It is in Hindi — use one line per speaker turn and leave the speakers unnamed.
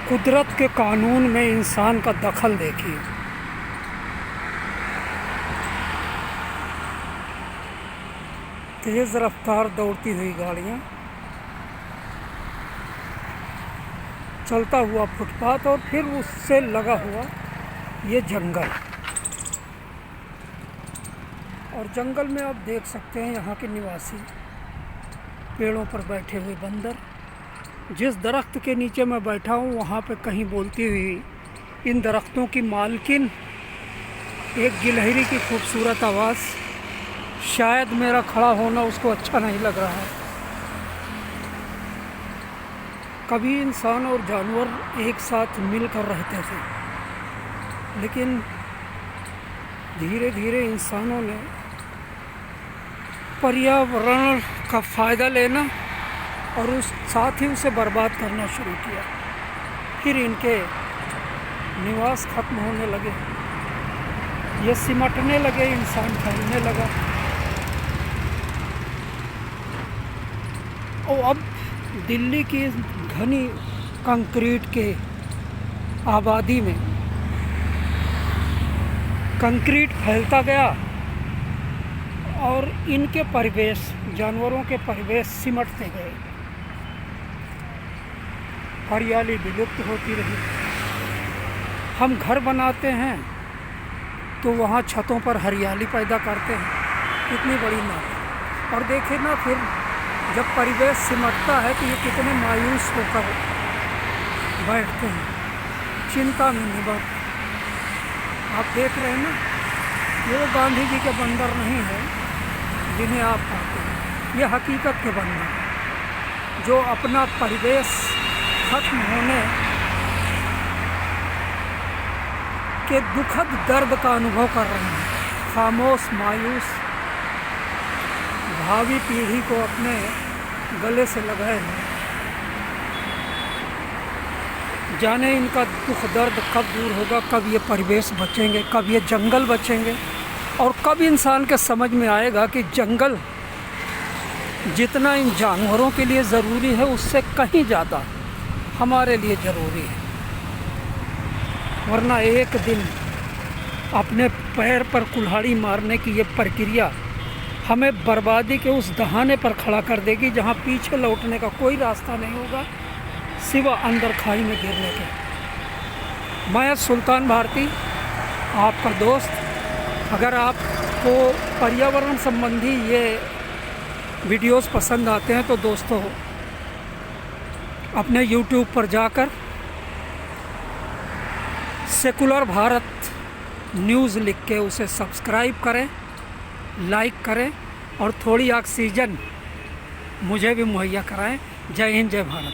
कुदरत के कानून में इंसान का दखल देखिए। तेज़ रफ्तार दौड़ती हुई गाड़ियाँ, चलता हुआ फुटपाथ और फिर उससे लगा हुआ ये जंगल। और जंगल में आप देख सकते हैं यहाँ के निवासी पेड़ों पर बैठे हुए बंदर। जिस दरख्त के नीचे मैं बैठा हूँ वहाँ पे कहीं बोलती हुई इन दरख्तों की मालकिन एक गिलहरी की खूबसूरत आवाज़। शायद मेरा खड़ा होना उसको अच्छा नहीं लग रहा है। कभी इंसान और जानवर एक साथ मिलकर रहते थे, लेकिन धीरे धीरे इंसानों ने पर्यावरण का फ़ायदा लेना और उस साथ ही उसे बर्बाद करना शुरू किया। फिर इनके निवास खत्म होने लगे, ये सिमटने लगे, इंसान फैलने लगा। और अब दिल्ली की घनी कंक्रीट के आबादी में कंक्रीट फैलता गया और इनके परिवेश, जानवरों के परिवेश सिमटते गए। हरियाली विलुप्त होती रही। हम घर बनाते हैं तो वहाँ छतों पर हरियाली पैदा करते हैं, कितनी बड़ी ना। और देखें ना, फिर जब परिवेश सिमटता है तो ये कितने मायूस होकर बैठते हैं, चिंता में निबद्ध। आप देख रहे हैं ना, ये गांधी जी के बंदर नहीं है जिन्हें आप कहते हैं, ये हकीकत के बंदर हैं जो अपना परिवेश खत्म होने के दुखद दर्द का अनुभव कर रहे हैं। खामोश, मायूस, भावी पीढ़ी को अपने गले से लगाए हैं। जाने इनका दुख दर्द कब दूर होगा, कब ये परिवेश बचेंगे, कब ये जंगल बचेंगे, और कब इंसान के समझ में आएगा कि जंगल जितना इन जानवरों के लिए ज़रूरी है उससे कहीं ज़्यादा हमारे लिए ज़रूरी है। वरना एक दिन अपने पैर पर कुल्हाड़ी मारने की ये प्रक्रिया हमें बर्बादी के उस दहाने पर खड़ा कर देगी जहाँ पीछे लौटने का कोई रास्ता नहीं होगा सिवा अंदर खाई में गिरने के। मैं सुल्तान भारती, आपका दोस्त। अगर आपको पर्यावरण संबंधी ये वीडियोस पसंद आते हैं तो दोस्तों अपने YouTube पर जाकर सेकुलर भारत न्यूज़ लिख के उसे सब्सक्राइब करें, लाइक करें और थोड़ी ऑक्सीजन मुझे भी मुहैया कराएं। जय हिंद, जय भारत।